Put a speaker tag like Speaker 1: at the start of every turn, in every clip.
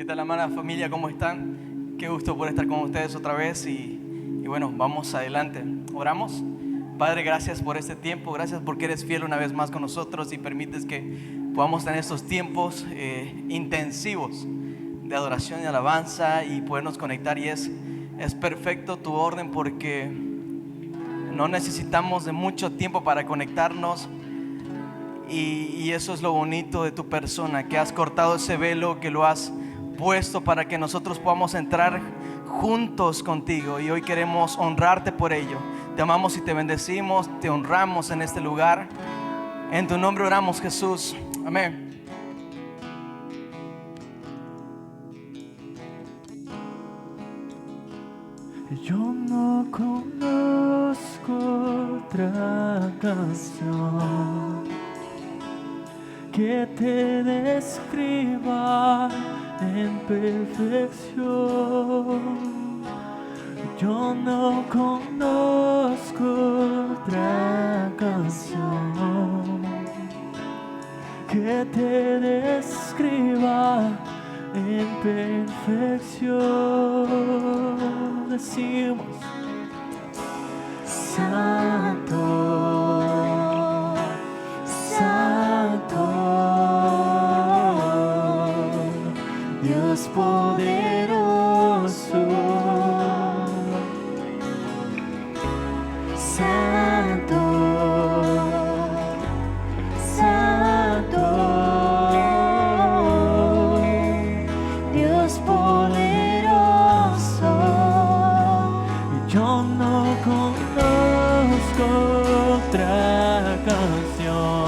Speaker 1: ¿Qué tal, amada familia? ¿Cómo están? Qué gusto poder estar con ustedes otra vez y bueno, vamos adelante. ¿Oramos? Padre, gracias por este tiempo, gracias porque eres fiel una vez más con nosotros y permites que podamos tener estos tiempos intensivos de adoración y alabanza y podernos conectar. Y es perfecto tu orden porque no necesitamos de mucho tiempo para conectarnos. Y eso es lo bonito de tu persona, que has cortado ese velo, que lo has puesto para que nosotros podamos entrar juntos contigo. Y hoy queremos honrarte por ello. Te amamos y te bendecimos, te honramos en este lugar. En tu nombre oramos, Jesús. Amén.
Speaker 2: Yo no conozco otra canción que te describa en perfección. Yo no conozco otra canción que te describa en perfección. Decimos: Santo, Santo, Dios poderoso. Santo, Santo, Dios poderoso. Yo no conozco otra canción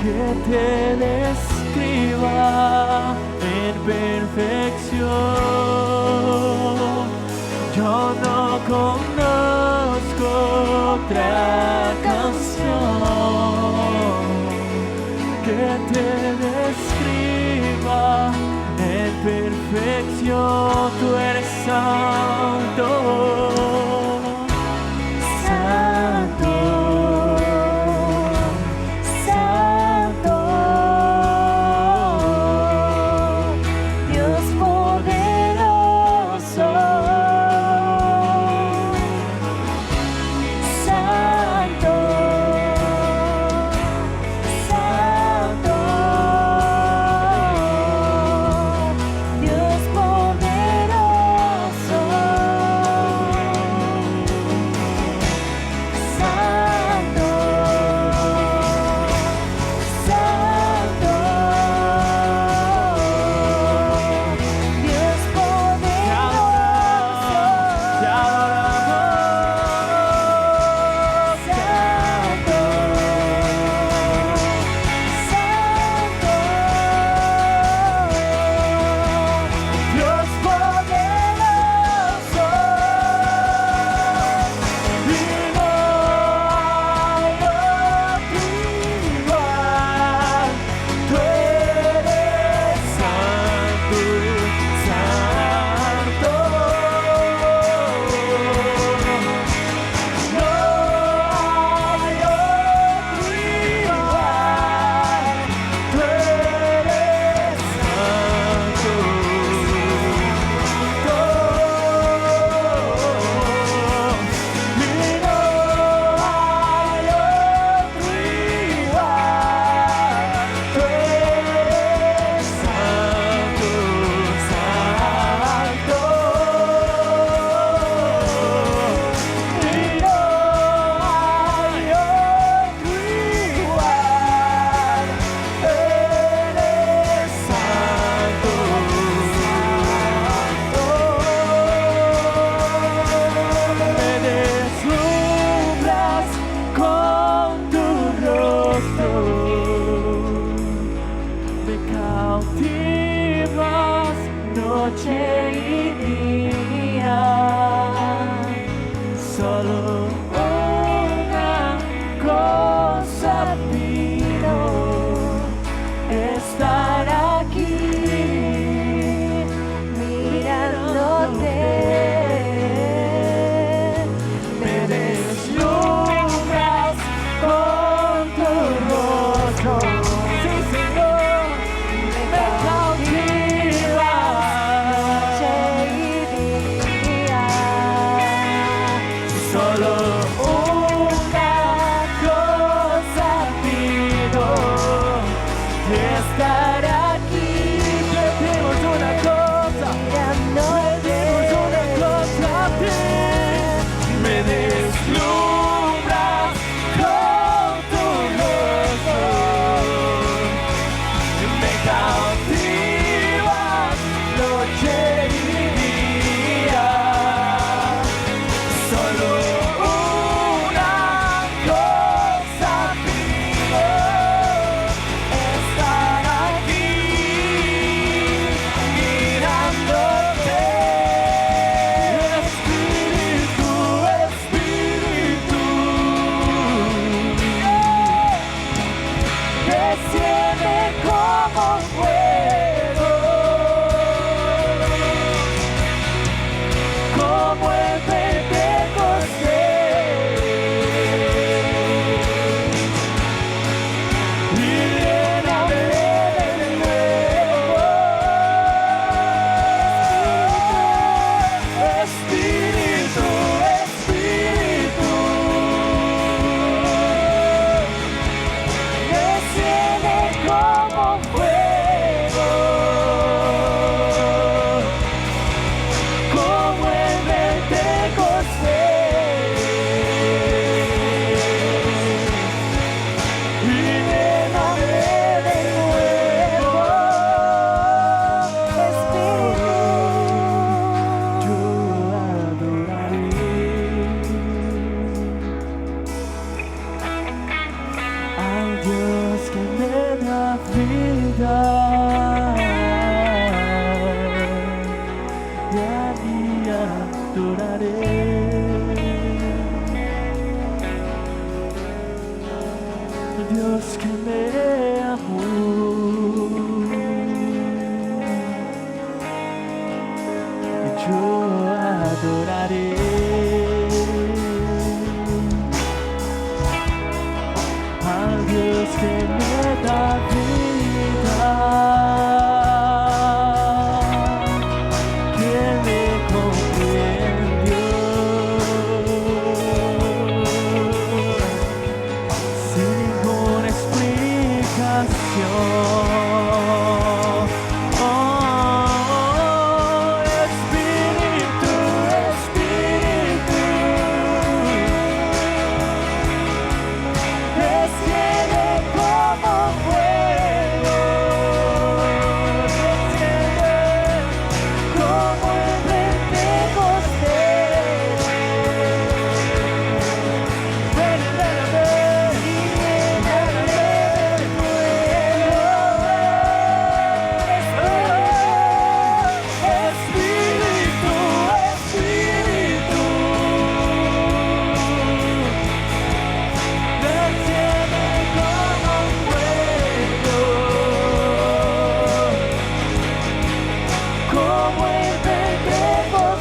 Speaker 2: que te describa en perfección. Yo no conozco otra canción que te describa en perfección. Tú eres santo, santo, santo, Dios poderoso. Santo, santo, Dios poderoso. estar aquí.
Speaker 1: Pedimos una cosa, pedimos una cosa a ti. Me deslumbras con tu rostro, me cautivas noche y día. Solo una cosa pido, estar aquí mirándote. Espíritu, Espíritu, desciende como fuego, como el Pentecostés, y lléname de nuevo. Espíritu, Espíritu, desciende como fuego, como el Pentecostés, y lléname de nuevo. Yo adoraré al Dios que me da vida, y a ti adoraré. Dios que me amó, yo adoraré al Dios que me da vida, que me comprendió sin ninguna explicación. Oh, Espíritu, Espíritu, desciende como fuego, desciende como el Pentecostés. Ven, ven, ven, y lléname de nuevo. Espíritu, Espíritu, desciende como fuego, como el Pentecostés,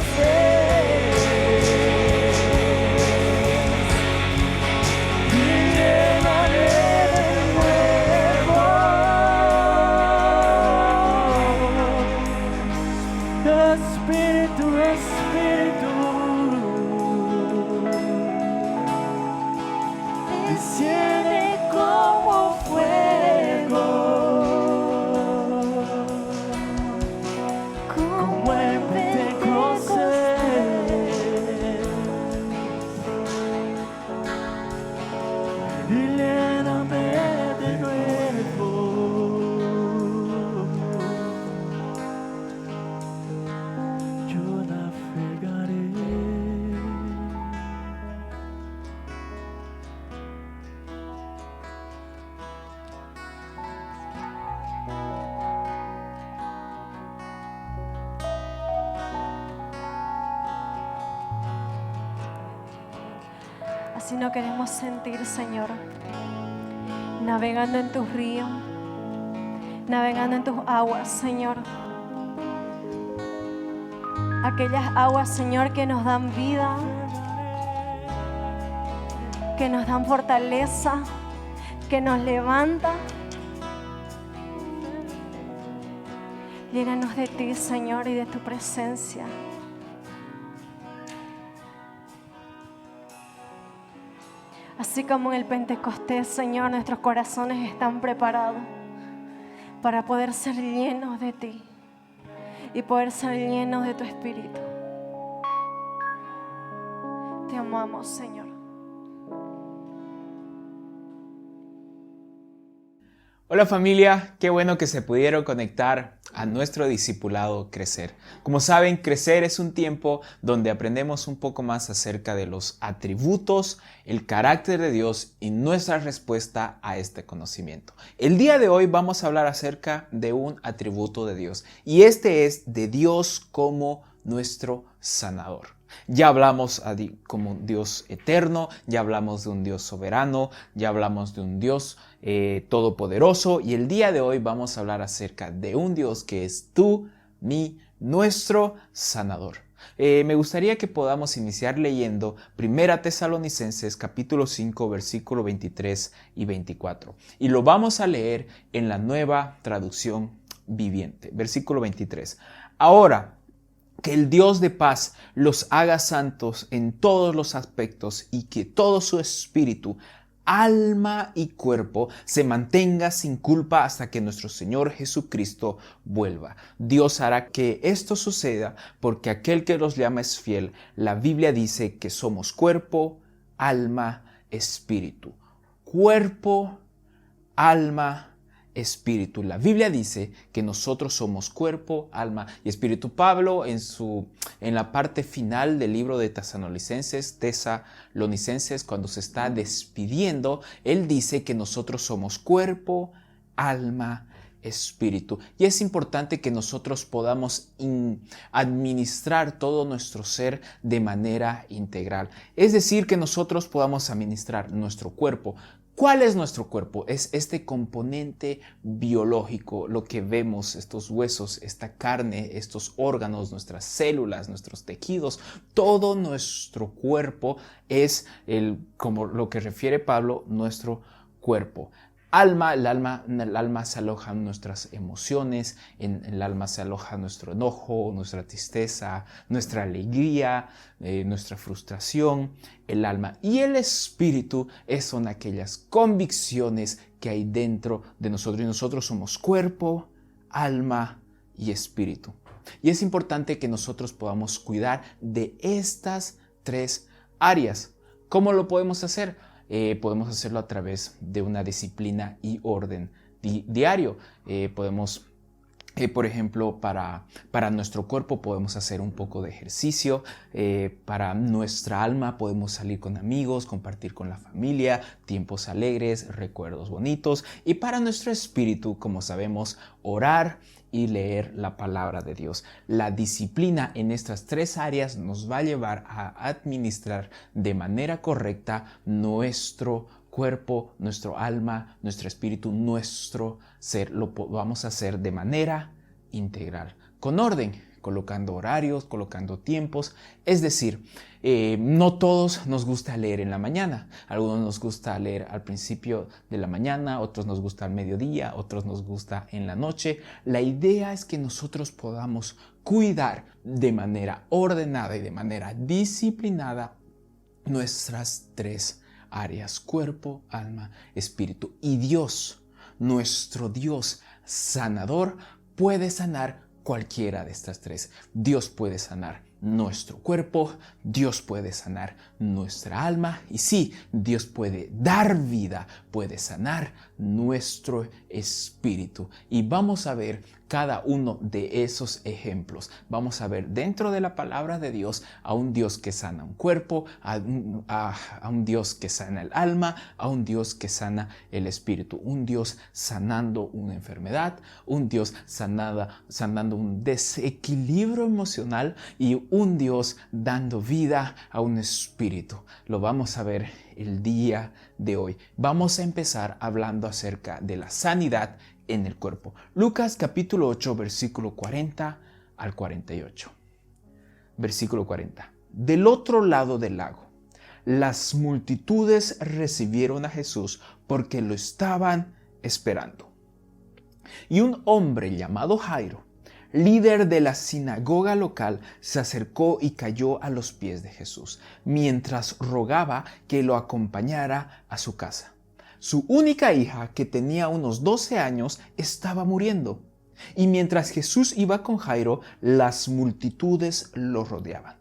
Speaker 1: y lléname de nuevo. Espíritu, Espíritu, desciende como fuego, como el Pentecostés, y lléname de nuevo. Yo navegaré.
Speaker 2: Así no queremos sentir, Señor, navegando en tus ríos, navegando en tus aguas, Señor. Aquellas aguas, Señor, que nos dan vida, que nos dan fortaleza, que nos levantan. Llénanos de ti, Señor, y de tu presencia. Así como en el Pentecostés, Señor, nuestros corazones están preparados para poder ser llenos de ti y poder ser llenos de tu Espíritu. Te amamos, Señor.
Speaker 3: Hola familia, qué bueno que se pudieron conectar a nuestro discipulado Crecer. Como saben, Crecer es un tiempo donde aprendemos un poco más acerca de los atributos, el carácter de Dios y nuestra respuesta a este conocimiento. El día de hoy vamos a hablar acerca de un atributo de Dios y este es de Dios como nuestro sanador. Ya hablamos como un Dios eterno, ya hablamos de un Dios soberano, ya hablamos de un Dios todopoderoso y el día de hoy vamos a hablar acerca de un Dios que es tú, nuestro sanador. Me gustaría que podamos iniciar leyendo 1 Tesalonicenses capítulo 5 versículo 23 y 24 y lo vamos a leer en la Nueva Traducción Viviente. Versículo 23. Ahora, que el Dios de paz los haga santos en todos los aspectos y que todo su espíritu, alma y cuerpo se mantenga sin culpa hasta que nuestro Señor Jesucristo vuelva. Dios hará que esto suceda porque aquel que los llama es fiel. La Biblia dice que somos cuerpo, alma, espíritu. Cuerpo, alma, espíritu. La Biblia dice que nosotros somos cuerpo, alma y espíritu. Pablo en la parte final del libro de Tesalonicenses, cuando se está despidiendo, él dice que nosotros somos cuerpo, alma, espíritu. Y es importante que nosotros podamos administrar todo nuestro ser de manera integral. Es decir, que nosotros podamos administrar nuestro cuerpo. ¿Cuál es nuestro cuerpo? Es este componente biológico, lo que vemos, estos huesos, esta carne, estos órganos, nuestras células, nuestros tejidos. Todo nuestro cuerpo es, como lo que refiere Pablo, nuestro cuerpo. En el alma se alojan nuestras emociones, en el alma se aloja nuestro enojo, nuestra tristeza, nuestra alegría, nuestra frustración, el alma. Y el espíritu son aquellas convicciones que hay dentro de nosotros. Y nosotros somos cuerpo, alma y espíritu. Y es importante que nosotros podamos cuidar de estas tres áreas. ¿Cómo lo podemos hacer? Podemos hacerlo a través de una disciplina y orden diario. Por ejemplo, para nuestro cuerpo podemos hacer un poco de ejercicio. Para nuestra alma podemos salir con amigos, compartir con la familia, tiempos alegres, recuerdos bonitos. Y para nuestro espíritu, como sabemos, orar y leer la palabra de Dios. La disciplina en estas tres áreas nos va a llevar a administrar de manera correcta nuestro cuerpo, nuestro alma, nuestro espíritu, nuestro ser. Lo vamos a hacer de manera integral, con orden, colocando horarios, colocando tiempos. Es decir, no todos nos gusta leer en la mañana. Algunos nos gusta leer al principio de la mañana, otros nos gusta al mediodía, otros nos gusta en la noche. La idea es que nosotros podamos cuidar de manera ordenada y de manera disciplinada nuestras tres áreas: cuerpo, alma, espíritu. Y Dios, nuestro Dios sanador, puede sanar cualquiera de estas tres. Dios puede sanar nuestro cuerpo, Dios puede sanar nuestra alma y sí, Dios puede dar vida, puede sanar nuestro espíritu. Y vamos a ver cada uno de esos ejemplos. Vamos a ver dentro de la palabra de Dios a un Dios que sana un cuerpo, a un Dios que sana el alma, a un Dios que sana el espíritu, un Dios sanando una enfermedad, un Dios sanando un desequilibrio emocional y un Dios dando vida a un espíritu. Lo vamos a ver el día de hoy. Vamos a empezar hablando acerca de la sanidad en el cuerpo. Lucas capítulo 8, versículo 40 al 48. Versículo 40. Del otro lado del lago, las multitudes recibieron a Jesús porque lo estaban esperando. Y un hombre llamado Jairo, líder de la sinagoga local, se acercó y cayó a los pies de Jesús, mientras rogaba que lo acompañara a su casa, Su única hija, que tenía unos 12 años, estaba muriendo. Y mientras Jesús iba con Jairo, las multitudes lo rodeaban.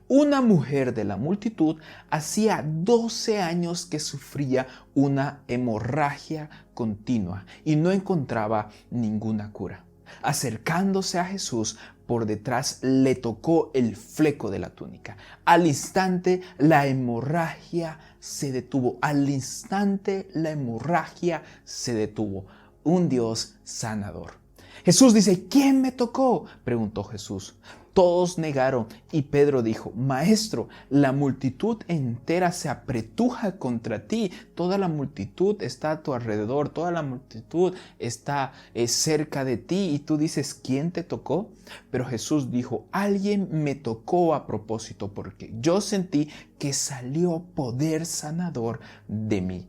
Speaker 3: Una mujer de la multitud hacía 12 años que sufría una hemorragia continua y no encontraba ninguna cura. Acercándose a Jesús, por detrás le tocó el fleco de la túnica. Al instante la hemorragia se detuvo. Al instante la hemorragia se detuvo. Un Dios sanador. Jesús dice, ¿quién me tocó?, preguntó Jesús. Todos negaron y Pedro dijo, Maestro, la multitud entera se apretuja contra ti. Toda la multitud está a tu alrededor, toda la multitud está cerca de ti y tú dices, ¿quién te tocó? Pero Jesús dijo, alguien me tocó a propósito porque yo sentí que salió poder sanador de mí.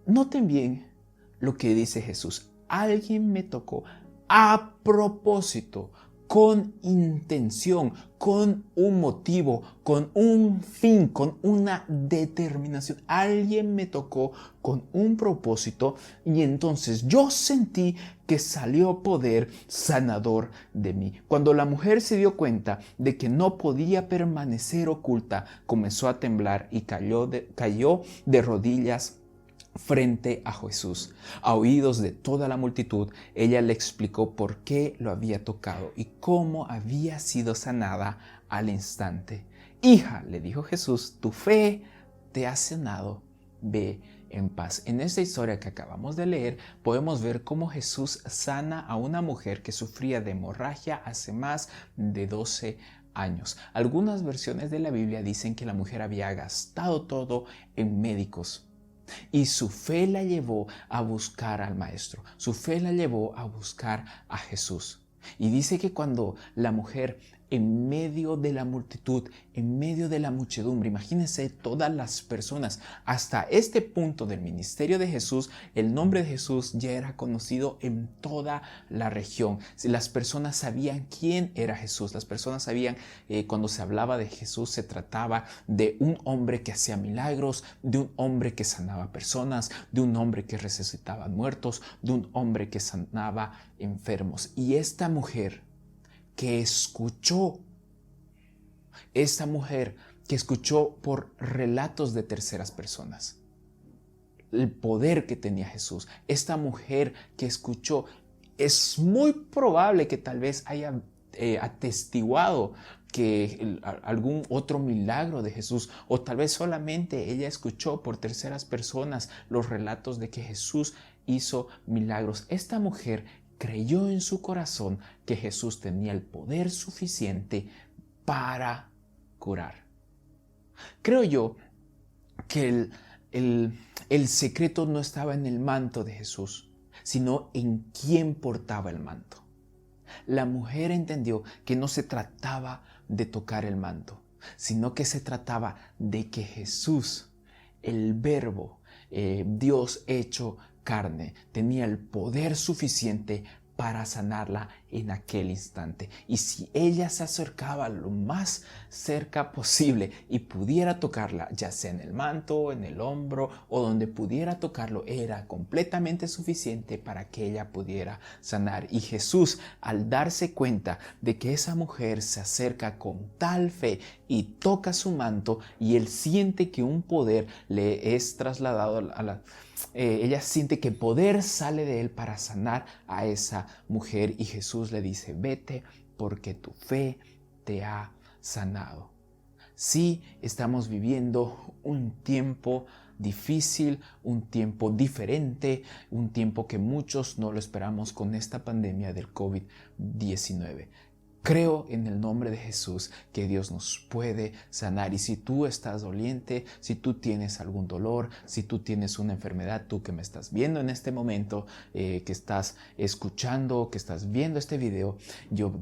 Speaker 3: Noten bien lo que dice Jesús, alguien me tocó a propósito, con intención, con un motivo, con un fin, con una determinación. Alguien me tocó con un propósito y entonces yo sentí que salió poder sanador de mí. Cuando la mujer se dio cuenta de que no podía permanecer oculta, comenzó a temblar y cayó de rodillas frente a Jesús. A oídos de toda la multitud, ella le explicó por qué lo había tocado y cómo había sido sanada al instante. Hija, le dijo Jesús, tu fe te ha sanado, ve en paz. En esta historia que acabamos de leer, podemos ver cómo Jesús sana a una mujer que sufría de hemorragia hace más de 12 años. Algunas versiones de la Biblia dicen que la mujer había gastado todo en médicos. Y su fe la llevó a buscar al Maestro. Su fe la llevó a buscar a Jesús. Y dice que cuando la mujer, en medio de la multitud, en medio de la muchedumbre, imagínense todas las personas, hasta este punto del ministerio de Jesús, el nombre de Jesús ya era conocido en toda la región. Las personas sabían quién era Jesús, las personas sabían cuando se hablaba de Jesús se trataba de un hombre que hacía milagros, de un hombre que sanaba personas, de un hombre que resucitaba muertos, de un hombre que sanaba enfermos. Y esta mujer que escuchó por relatos de terceras personas el poder que tenía Jesús, esta mujer que escuchó, es muy probable que tal vez haya atestiguado que algún otro milagro de Jesús, o tal vez solamente ella escuchó por terceras personas los relatos de que Jesús hizo milagros. Esta mujer creyó en su corazón que Jesús tenía el poder suficiente para curar. Creo yo que el secreto no estaba en el manto de Jesús, sino en quién portaba el manto. La mujer entendió que no se trataba de tocar el manto, sino que se trataba de que Jesús, el Verbo, Dios hecho carne, tenía el poder suficiente para sanarla en aquel instante. Y si ella se acercaba lo más cerca posible y pudiera tocarla, ya sea en el manto, en el hombro o donde pudiera tocarlo, era completamente suficiente para que ella pudiera sanar. Y Jesús, al darse cuenta de que esa mujer se acerca con tal fe y toca su manto, y él siente que un poder le es trasladado ella siente que poder sale de él para sanar a esa mujer, y Jesús le dice, vete porque tu fe te ha sanado. Sí, estamos viviendo un tiempo difícil, un tiempo diferente, un tiempo que muchos no lo esperamos con esta pandemia del COVID-19. Creo en el nombre de Jesús que Dios nos puede sanar. Y si tú estás doliente, si tú tienes algún dolor, si tú tienes una enfermedad, tú que me estás viendo en este momento, que estás escuchando, que estás viendo este video, yo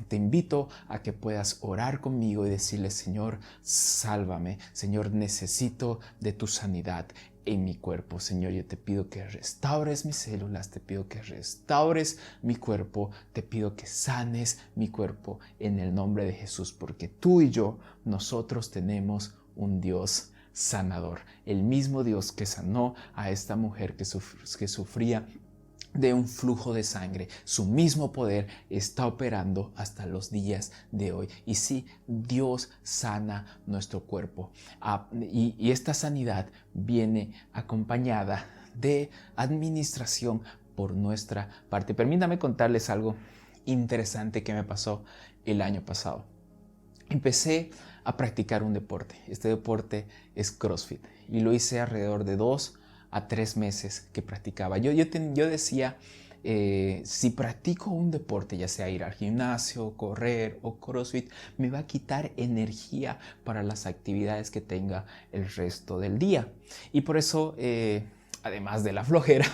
Speaker 3: te invito a que puedas orar conmigo y decirle, Señor, sálvame. Señor, necesito de tu sanidad en mi cuerpo. Señor, yo te pido que restaures mis células, te pido que restaures mi cuerpo, te pido que sanes mi cuerpo en el nombre de Jesús, porque tú y yo, nosotros tenemos un Dios sanador. El mismo Dios que sanó a esta mujer que sufría de un flujo de sangre, su mismo poder está operando hasta los días de hoy. Y sí, Dios sana nuestro cuerpo. Y esta sanidad viene acompañada de administración por nuestra parte. Permítame contarles algo interesante que me pasó el año pasado. Empecé a practicar un deporte. Este deporte es CrossFit y lo hice alrededor de 2 a 3 meses que practicaba. Yo decía, si practico un deporte, ya sea ir al gimnasio, correr o CrossFit, me va a quitar energía para las actividades que tenga el resto del día. Y por eso, además de la flojera,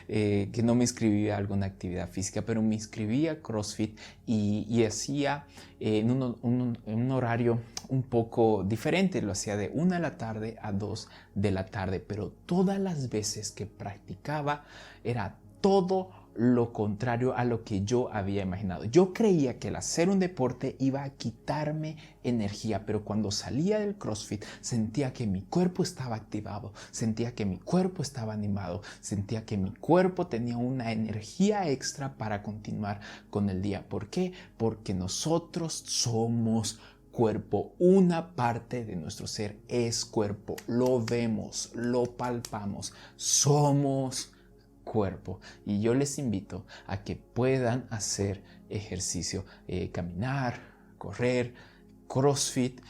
Speaker 3: que no me inscribí a alguna actividad física, pero me inscribí a CrossFit y hacía en un horario un poco diferente. Lo hacía de 1 de la tarde a 2 de la tarde, pero todas las veces que practicaba era todo lo contrario a lo que yo había imaginado. Yo creía que el hacer un deporte iba a quitarme energía, pero cuando salía del CrossFit sentía que mi cuerpo estaba activado, sentía que mi cuerpo estaba animado, sentía que mi cuerpo tenía una energía extra para continuar con el día. ¿Por qué? Porque nosotros somos cuerpo. Una parte de nuestro ser es cuerpo. Lo vemos, lo palpamos. Somos cuerpo. Y yo les invito a que puedan hacer ejercicio, caminar, correr, CrossFit,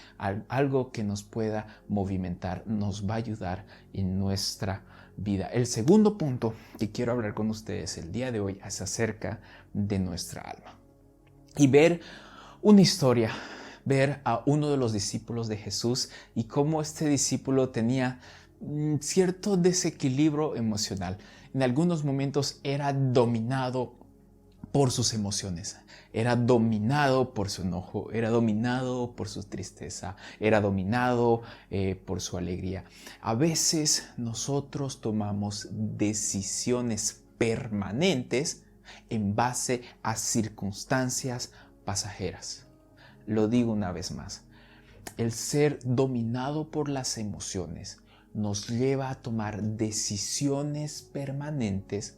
Speaker 3: algo que nos pueda movimentar, nos va a ayudar en nuestra vida. El segundo punto que quiero hablar con ustedes el día de hoy es acerca de nuestra alma y ver una historia, ver a uno de los discípulos de Jesús y cómo este discípulo tenía cierto desequilibrio emocional. En algunos momentos era dominado por sus emociones, era dominado por su enojo, era dominado por su tristeza, era dominado por su alegría. A veces nosotros tomamos decisiones permanentes en base a circunstancias pasajeras. Lo digo una vez más, el ser dominado por las emociones nos lleva a tomar decisiones permanentes,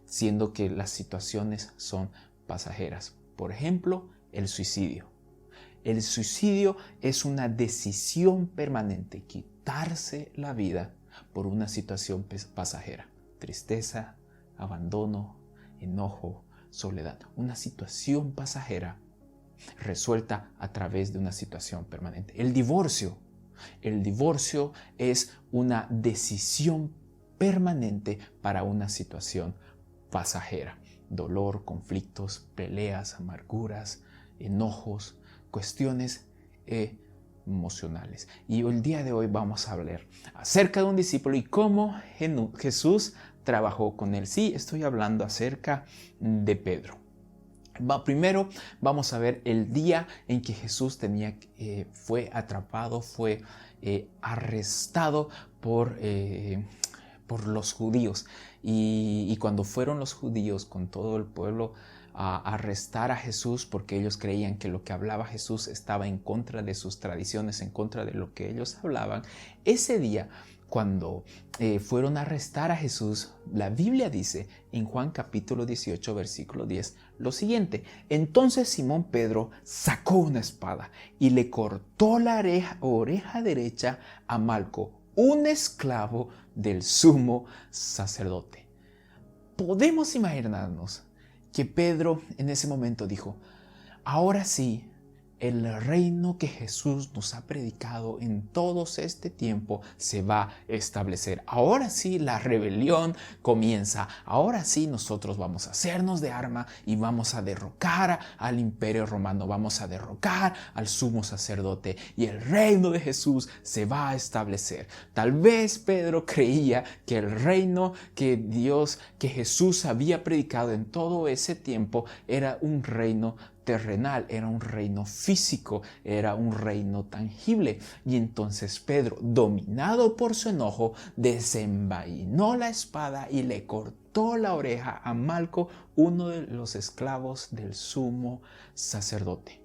Speaker 3: siendo que las situaciones son pasajeras. Por ejemplo, el suicidio. El suicidio es una decisión permanente, quitarse la vida por una situación pasajera. Tristeza, abandono, enojo, soledad. Una situación pasajera resuelta a través de una situación permanente. El divorcio es una decisión permanente para una situación pasajera. Dolor, conflictos, peleas, amarguras, enojos, cuestiones emocionales. Y el día de hoy vamos a hablar acerca de un discípulo y cómo Jesús trabajó con él. Sí, estoy hablando acerca de Pedro. Primero vamos a ver el día en que Jesús fue atrapado, fue arrestado por los judíos. Y cuando fueron los judíos con todo el pueblo a arrestar a Jesús, porque ellos creían que lo que hablaba Jesús estaba en contra de sus tradiciones, en contra de lo que ellos hablaban, ese día cuando fueron a arrestar a Jesús, la Biblia dice en Juan capítulo 18 versículo 10 lo siguiente: entonces Simón Pedro sacó una espada y le cortó la oreja derecha a Malco, un esclavo del sumo sacerdote. Podemos imaginarnos que Pedro en ese momento dijo: ahora sí, el reino que Jesús nos ha predicado en todo este tiempo se va a establecer. Ahora sí la rebelión comienza. Ahora sí nosotros vamos a hacernos de arma y vamos a derrocar al imperio romano. Vamos a derrocar al sumo sacerdote y el reino de Jesús se va a establecer. Tal vez Pedro creía que el reino que Jesús había predicado en todo ese tiempo era un reino terrenal, era un reino físico, era un reino tangible. Y entonces Pedro, dominado por su enojo, desenvainó la espada y le cortó la oreja a Malco, uno de los esclavos del sumo sacerdote.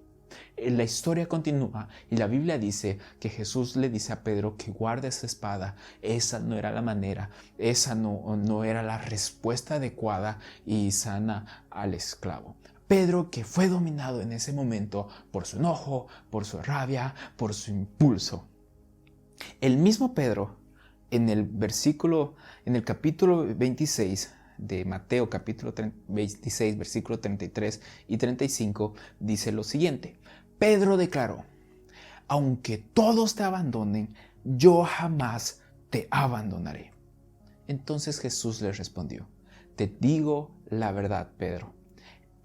Speaker 3: La historia continúa y la Biblia dice que Jesús le dice a Pedro que guarde esa espada. Esa no era la manera, esa no era la respuesta adecuada y sana al esclavo. Pedro, que fue dominado en ese momento por su enojo, por su rabia, por su impulso. El mismo Pedro, en el capítulo 26 de Mateo, capítulo 26, versículo 33 y 35, dice lo siguiente: Pedro declaró: aunque todos te abandonen, yo jamás te abandonaré. Entonces Jesús le respondió: te digo la verdad, Pedro,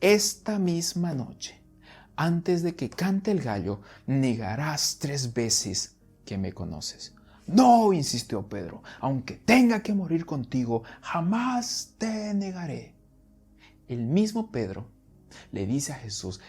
Speaker 3: esta misma noche, antes de que cante el gallo, negarás 3 veces que me conoces. No, insistió Pedro, aunque tenga que morir contigo, jamás te negaré. El mismo Pedro le dice a Jesús,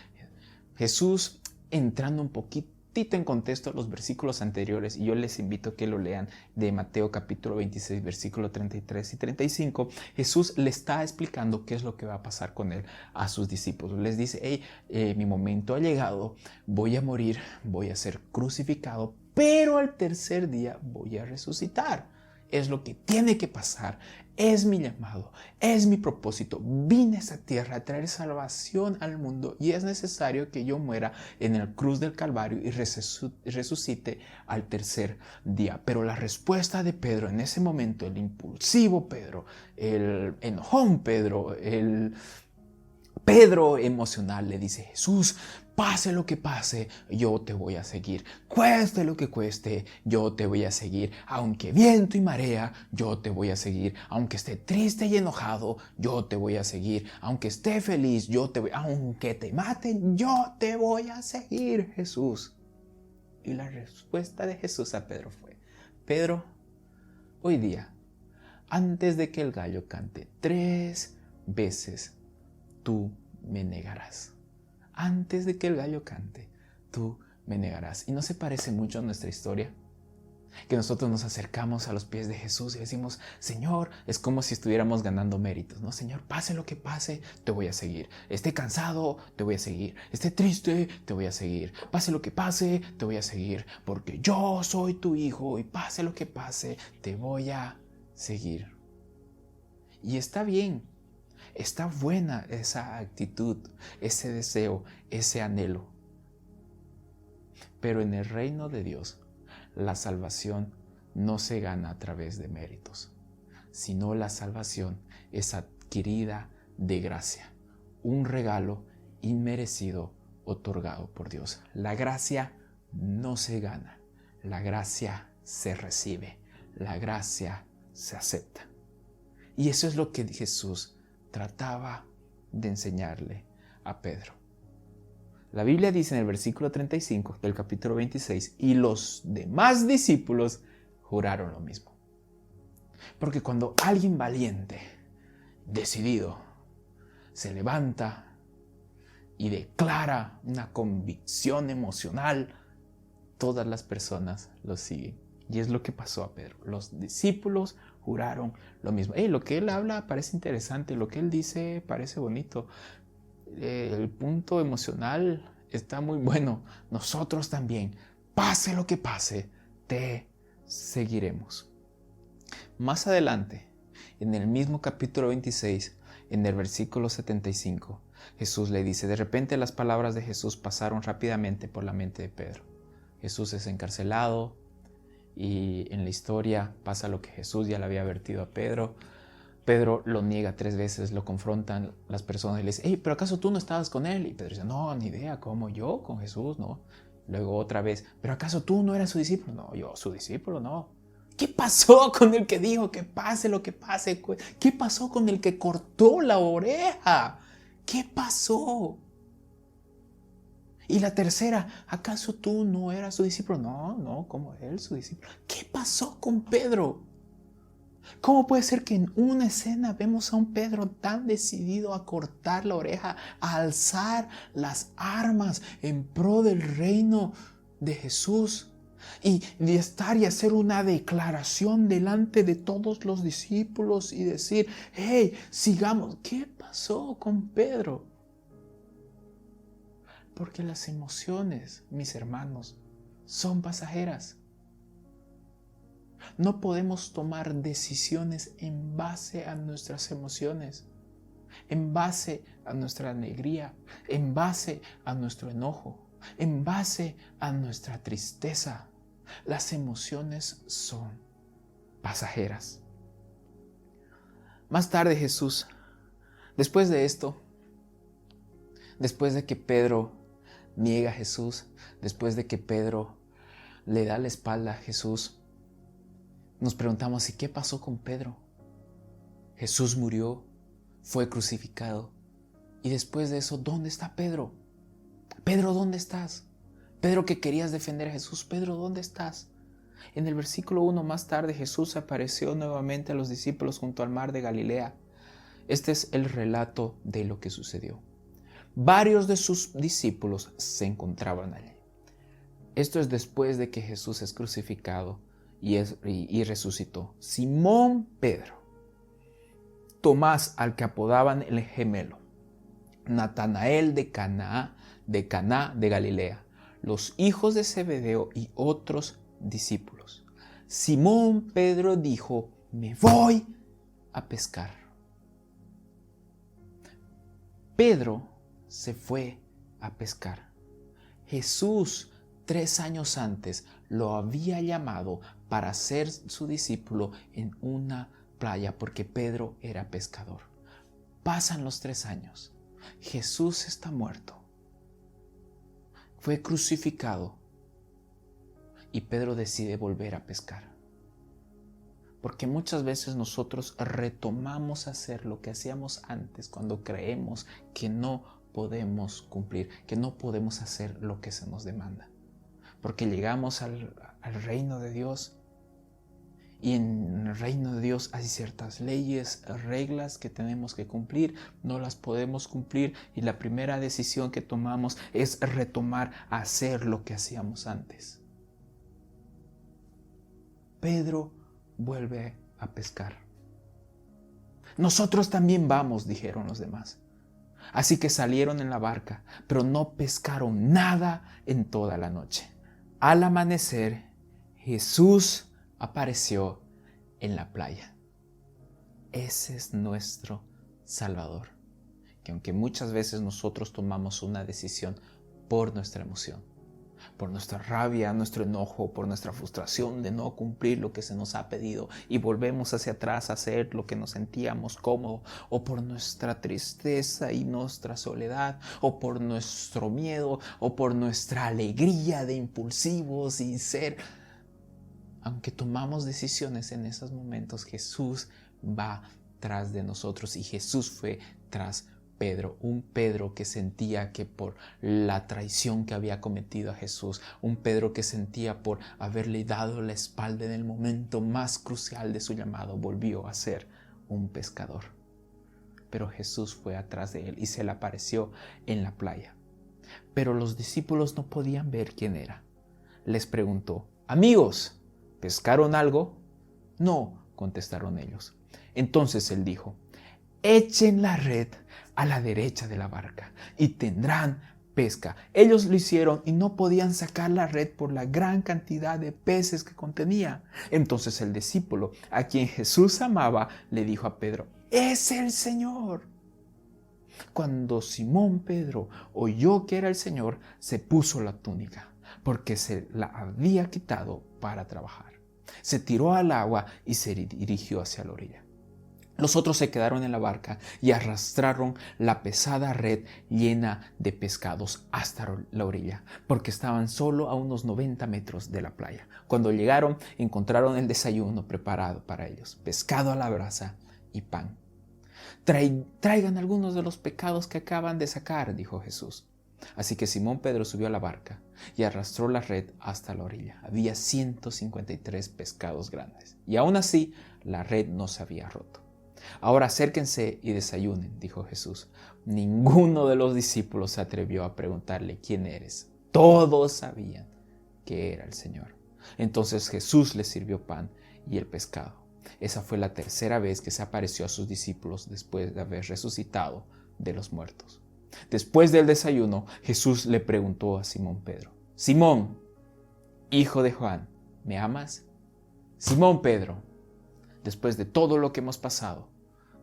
Speaker 3: entrando un poquitito en contexto los versículos anteriores, y yo les invito a que lo lean, de Mateo capítulo 26, versículo 33 y 35, Jesús le está explicando qué es lo que va a pasar con él a sus discípulos. Les dice: mi momento ha llegado, voy a morir, voy a ser crucificado, pero al tercer día voy a resucitar. Es lo que tiene que pasar, es mi llamado, es mi propósito. Vine a esta tierra a traer salvación al mundo y es necesario que yo muera en el cruz del Calvario y resucite al tercer día. Pero la respuesta de Pedro en ese momento, el impulsivo Pedro, el enojón Pedro, el Pedro emocional, le dice: Jesús, pase lo que pase, yo te voy a seguir. Cueste lo que cueste, yo te voy a seguir. Aunque viento y marea, yo te voy a seguir. Aunque esté triste y enojado, yo te voy a seguir. Aunque esté feliz, aunque te maten, yo te voy a seguir, Jesús. Y la respuesta de Jesús a Pedro fue: Pedro, hoy día, antes de que el gallo cante 3 veces, tú me negarás. Antes de que el gallo cante, tú me negarás. ¿Y no se parece mucho a nuestra historia? Que nosotros nos acercamos a los pies de Jesús y decimos: Señor, es como si estuviéramos ganando méritos, ¿no? Señor, pase lo que pase, te voy a seguir. Esté cansado, te voy a seguir. Esté triste, te voy a seguir. Pase lo que pase, te voy a seguir. Porque yo soy tu hijo y pase lo que pase, te voy a seguir. Y está bien. Está buena esa actitud, ese deseo, ese anhelo. Pero en el reino de Dios, la salvación no se gana a través de méritos, sino la salvación es adquirida de gracia, un regalo inmerecido otorgado por Dios. La gracia no se gana, la gracia se recibe, la gracia se acepta. Y eso es lo que Jesús trataba de enseñarle a Pedro. La Biblia dice en el versículo 35 del capítulo 26: y los demás discípulos juraron lo mismo. Porque cuando alguien valiente, decidido, se levanta y declara una convicción emocional, todas las personas lo siguen. Y es lo que pasó a Pedro. Los discípulos juraron lo mismo. Lo que él habla parece interesante, lo que él dice parece bonito. El punto emocional está muy bueno. Nosotros también, pase lo que pase, te seguiremos. Más adelante, en el mismo capítulo 26, en el versículo 75, Jesús le dice: de repente las palabras de Jesús pasaron rápidamente por la mente de Pedro. Jesús es encarcelado, y en la historia pasa lo que Jesús ya le había advertido a Pedro. Pedro lo niega 3 veces, lo confrontan las personas y le dicen: ¿pero acaso tú no estabas con él? Y Pedro dice: no, ni idea, ¿cómo? ¿Yo con Jesús? No. Luego otra vez: ¿pero acaso tú no eras su discípulo? No, yo su discípulo no. ¿Qué pasó con el que dijo que pase lo que pase? ¿Qué pasó con el que cortó la oreja? ¿Qué pasó? Y la tercera: ¿acaso tú no eras su discípulo? No, ¿cómo él su discípulo? ¿Qué pasó con Pedro? ¿Cómo puede ser que en una escena vemos a un Pedro tan decidido a cortar la oreja, a alzar las armas en pro del reino de Jesús y de estar y hacer una declaración delante de todos los discípulos y decir: sigamos? ¿Qué pasó con Pedro? Porque las emociones, mis hermanos, son pasajeras. No podemos tomar decisiones en base a nuestras emociones, en base a nuestra alegría, en base a nuestro enojo, en base a nuestra tristeza. Las emociones son pasajeras. Más tarde Jesús, después de esto, después de que Pedro niega a Jesús, después de que Pedro le da la espalda a Jesús, nos preguntamos, ¿y qué pasó con Pedro? Jesús murió, fue crucificado, y después de eso, ¿dónde está Pedro? Pedro, ¿dónde estás? Pedro, que querías defender a Jesús, Pedro, ¿dónde estás? En el versículo 1 más tarde, Jesús apareció nuevamente a los discípulos junto al mar de Galilea. Este es el relato de lo que sucedió. Varios de sus discípulos se encontraban allí. Esto es después de que Jesús es crucificado y resucitó. Simón Pedro, Tomás, al que apodaban el gemelo, Natanael de Caná de Galilea, los hijos de Zebedeo y otros discípulos. Simón Pedro dijo: me voy a pescar. Pedro se fue a pescar. Jesús 3 años antes lo había llamado para ser su discípulo en una playa porque Pedro era pescador. Pasan los 3 años. Jesús está muerto. Fue crucificado y Pedro decide volver a pescar. Porque muchas veces nosotros retomamos hacer lo que hacíamos antes cuando creemos que no podemos cumplir, que no podemos hacer lo que se nos demanda. Porque llegamos al reino de Dios y en el reino de Dios hay ciertas leyes, reglas que tenemos que cumplir, no las podemos cumplir y la primera decisión que tomamos es retomar a hacer lo que hacíamos antes. Pedro vuelve a pescar. Nosotros también vamos, dijeron los demás. Así que salieron en la barca, pero no pescaron nada en toda la noche. Al amanecer, Jesús apareció en la playa. Ese es nuestro Salvador. Que aunque muchas veces nosotros tomamos una decisión por nuestra emoción, por nuestra rabia, nuestro enojo, por nuestra frustración de no cumplir lo que se nos ha pedido y volvemos hacia atrás a hacer lo que nos sentíamos cómodo, o por nuestra tristeza y nuestra soledad, o por nuestro miedo, o por nuestra alegría de impulsivos y ser. Aunque tomamos decisiones en esos momentos, Jesús va tras de nosotros y Jesús fue tras Pedro, un Pedro que sentía que por la traición que había cometido a Jesús, un Pedro que sentía por haberle dado la espalda en el momento más crucial de su llamado, volvió a ser un pescador. Pero Jesús fue atrás de él y se le apareció en la playa. Pero los discípulos no podían ver quién era. Les preguntó: amigos, ¿pescaron algo? No, contestaron ellos. Entonces él dijo: echen la red a la derecha de la barca y tendrán pesca. Ellos lo hicieron y no podían sacar la red por la gran cantidad de peces que contenía. Entonces el discípulo, a quien Jesús amaba, le dijo a Pedro: ¡es el Señor! Cuando Simón Pedro oyó que era el Señor, se puso la túnica, porque se la había quitado para trabajar. Se tiró al agua y se dirigió hacia la orilla. Los otros se quedaron en la barca y arrastraron la pesada red llena de pescados hasta la orilla, porque estaban solo a unos 90 metros de la playa. Cuando llegaron, encontraron el desayuno preparado para ellos: pescado a la brasa y pan. Traigan algunos de los pescados que acaban de sacar, dijo Jesús. Así que Simón Pedro subió a la barca y arrastró la red hasta la orilla. Había 153 pescados grandes y aún así la red no se había roto. Ahora acérquense y desayunen, dijo Jesús. Ninguno de los discípulos se atrevió a preguntarle: ¿quién eres? Todos sabían que era el Señor. Entonces Jesús les sirvió pan y el pescado. Esa fue la tercera vez que se apareció a sus discípulos después de haber resucitado de los muertos. Después del desayuno, Jesús le preguntó a Simón Pedro: Simón, hijo de Juan, ¿me amas? Simón Pedro, después de todo lo que hemos pasado,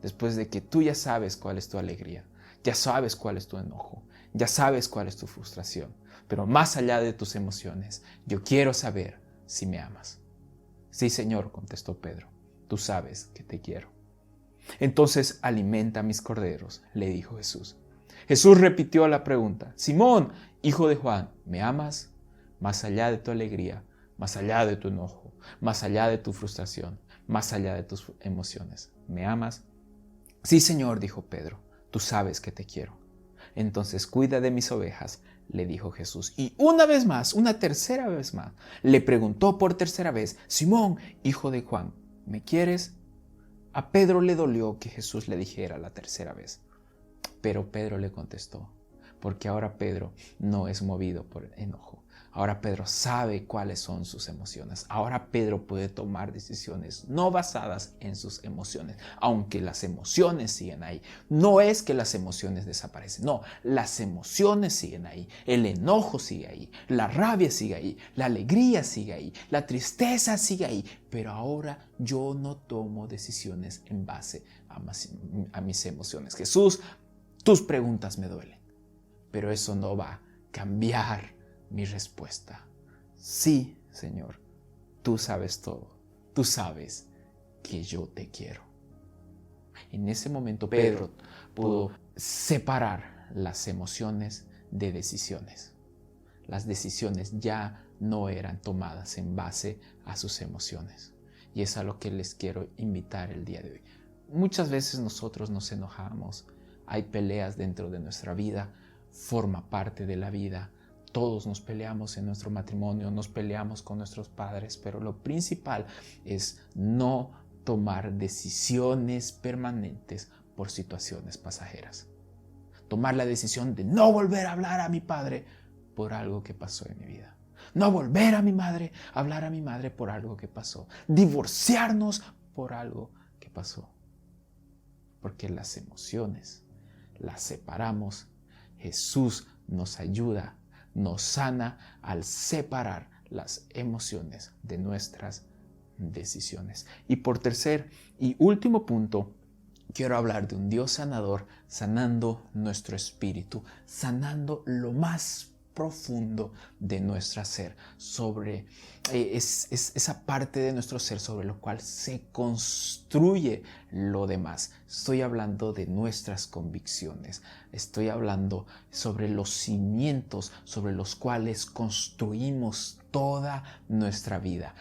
Speaker 3: después de que tú ya sabes cuál es tu alegría, ya sabes cuál es tu enojo, ya sabes cuál es tu frustración, pero más allá de tus emociones, yo quiero saber si me amas. Sí, Señor, contestó Pedro, tú sabes que te quiero. Entonces alimenta mis corderos, le dijo Jesús. Jesús repitió la pregunta: Simón, hijo de Juan, ¿me amas? Más allá de tu alegría, más allá de tu enojo, más allá de tu frustración, más allá de tus emociones, ¿me amas? Sí, Señor, dijo Pedro, tú sabes que te quiero. Entonces cuida de mis ovejas, le dijo Jesús. Y una vez más, una tercera vez más, le preguntó por tercera vez: Simón, hijo de Juan, ¿me quieres? A Pedro le dolió que Jesús le dijera la tercera vez. Pero Pedro le contestó, porque ahora Pedro no es movido por enojo. Ahora Pedro sabe cuáles son sus emociones. Ahora Pedro puede tomar decisiones no basadas en sus emociones, aunque las emociones siguen ahí. No es que las emociones desaparecen, no, las emociones siguen ahí. El enojo sigue ahí, la rabia sigue ahí, la alegría sigue ahí, la tristeza sigue ahí. Pero ahora yo no tomo decisiones en base a mis emociones. Jesús, tus preguntas me duelen, pero eso no va a cambiar mi respuesta. Sí, Señor, tú sabes todo. Tú sabes que yo te quiero. En ese momento Pedro pudo separar las emociones de decisiones. Las decisiones ya no eran tomadas en base a sus emociones. Y es a lo que les quiero invitar el día de hoy. Muchas veces nosotros nos enojamos. Hay peleas dentro de nuestra vida. Forma parte de la vida. Todos nos peleamos en nuestro matrimonio, nos peleamos con nuestros padres, pero lo principal es no tomar decisiones permanentes por situaciones pasajeras. Tomar la decisión de no volver a hablar a mi padre por algo que pasó en mi vida. No volver a mi madre, hablar a mi madre por algo que pasó. Divorciarnos por algo que pasó. Porque las emociones las separamos. Jesús nos ayuda, nos sana al separar las emociones de nuestras decisiones. Y por tercer y último punto, quiero hablar de un Dios sanador sanando nuestro espíritu, sanando lo más profundo de nuestro ser, sobre esa parte de nuestro ser sobre lo cual se construye lo demás. Estoy hablando de nuestras convicciones, estoy hablando sobre los cimientos sobre los cuales construimos toda nuestra vida.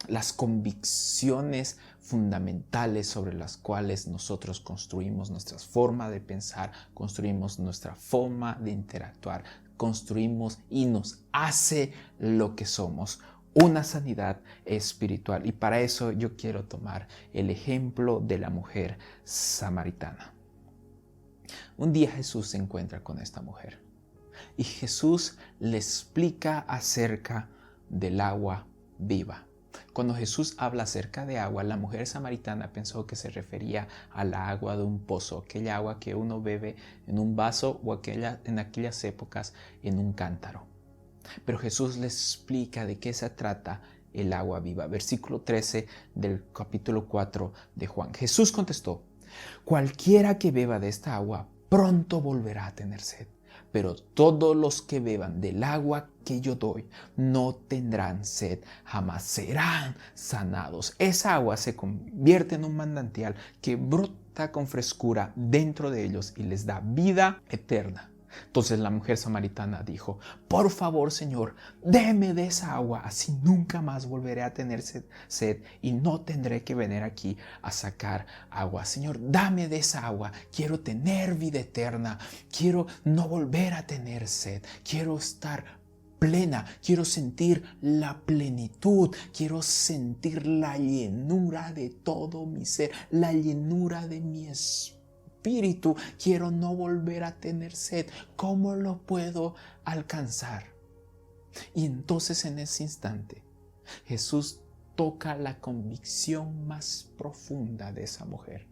Speaker 3: Las convicciones fundamentales sobre las cuales nosotros construimos nuestra forma de pensar, construimos nuestra forma de interactuar, construimos y nos hace lo que somos, una sanidad espiritual. Y para eso yo quiero tomar el ejemplo de la mujer samaritana. Un día Jesús se encuentra con esta mujer y Jesús le explica acerca del agua viva. Cuando Jesús habla acerca de agua, la mujer samaritana pensó que se refería al agua de un pozo, aquella agua que uno bebe en un vaso o en aquellas épocas en un cántaro. Pero Jesús le explica de qué se trata el agua viva. Versículo 13 del capítulo 4 de Juan. Jesús contestó: cualquiera que beba de esta agua pronto volverá a tener sed. Pero todos los que beban del agua que yo doy no tendrán sed, jamás serán sanados. Esa agua se convierte en un manantial que brota con frescura dentro de ellos y les da vida eterna. Entonces la mujer samaritana dijo: por favor, Señor, déme de esa agua, así nunca más volveré a tener sed y no tendré que venir aquí a sacar agua. Señor, dame de esa agua, quiero tener vida eterna, quiero no volver a tener sed, quiero estar plena, quiero sentir la plenitud, quiero sentir la llenura de todo mi ser, la llenura de mi espíritu. Quiero no volver a tener sed. ¿Cómo lo puedo alcanzar? Y entonces en ese instante Jesús toca la convicción más profunda de esa mujer.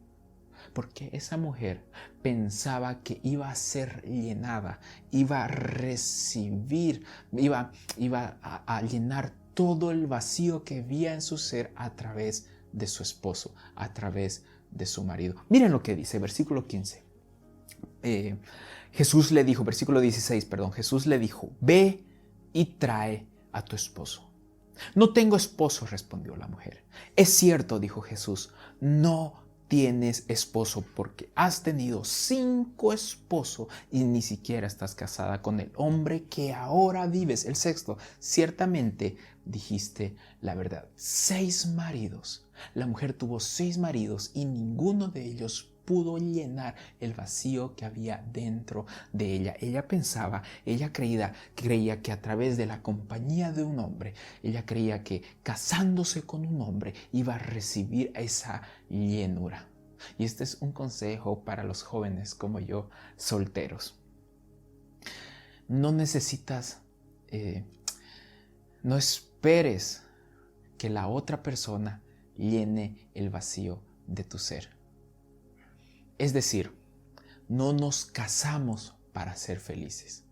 Speaker 3: Porque esa mujer pensaba que iba a ser llenada, iba a recibir, iba a llenar todo el vacío que había en su ser a través de su esposo, a través de su marido. Miren lo que dice, versículo 15. Jesús le dijo, versículo 16, perdón, Jesús le dijo, ve y trae a tu esposo. No tengo esposo, respondió la mujer. Es cierto, dijo Jesús, no tienes esposo porque has tenido 5 esposos y ni siquiera estás casada con el hombre que ahora vives, el sexto. Ciertamente dijiste la verdad. 6 maridos. La mujer tuvo 6 maridos y ninguno de ellos pudo llenar el vacío que había dentro de ella. Ella pensaba, ella creía que a través de la compañía de un hombre, ella creía que casándose con un hombre iba a recibir esa llenura. Y este es un consejo para los jóvenes como yo, solteros. No necesitas, no esperes que la otra persona llene el vacío de tu ser. Es decir, no nos casamos para ser felices.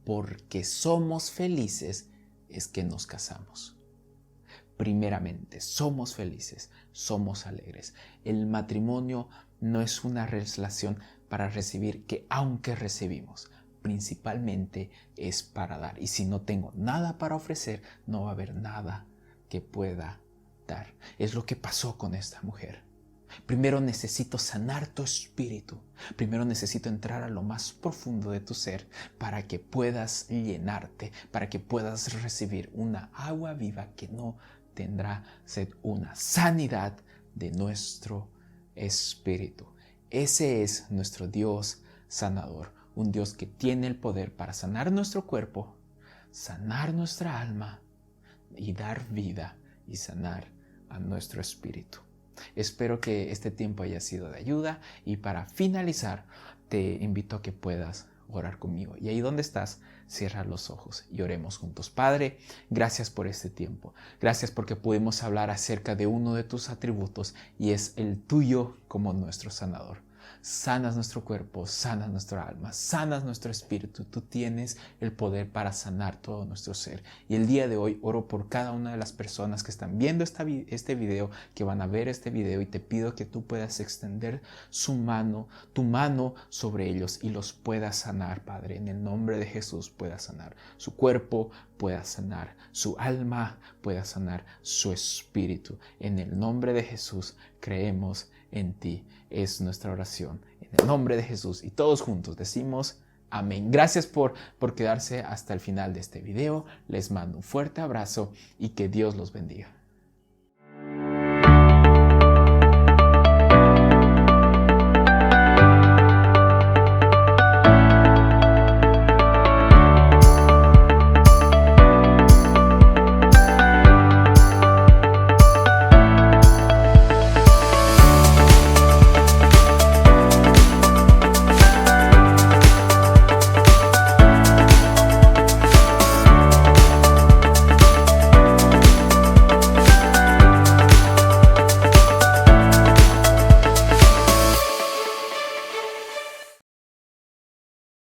Speaker 3: Porque somos felices es que nos casamos. Primeramente, somos felices, somos alegres. El matrimonio no es una relación para recibir, que aunque recibimos, principalmente es para dar. Y si no tengo nada para ofrecer, no va a haber nada que pueda dar. Es lo que pasó con esta mujer. Primero necesito sanar tu espíritu. Primero necesito entrar a lo más profundo de tu ser para que puedas llenarte, para que puedas recibir una agua viva que no tendrá sed, una sanidad de nuestro espíritu. Ese es nuestro Dios sanador, un Dios que tiene el poder para sanar nuestro cuerpo, sanar nuestra alma y dar vida y sanar a nuestro espíritu. Espero que este tiempo haya sido de ayuda y para finalizar te invito a que puedas orar conmigo. Y ahí donde estás, cierra los ojos y oremos juntos. Padre, gracias por este tiempo. Gracias porque pudimos hablar acerca de uno de tus atributos y es el tuyo como nuestro sanador. Sanas nuestro cuerpo, sanas nuestra alma, sanas nuestro espíritu. Tú tienes el poder para sanar todo nuestro ser. Y el día de hoy oro por cada una de las personas que están viendo este video, que van a ver este video, y te pido que tú puedas extender tu mano sobre ellos y los puedas sanar, Padre. En el nombre de Jesús puedas sanar su cuerpo, puedas sanar su alma, puedas sanar su espíritu. En el nombre de Jesús creemos en ti. Es nuestra oración en el nombre de Jesús y todos juntos decimos amén. Gracias por quedarse hasta el final de este video. Les mando un fuerte abrazo y que Dios los bendiga.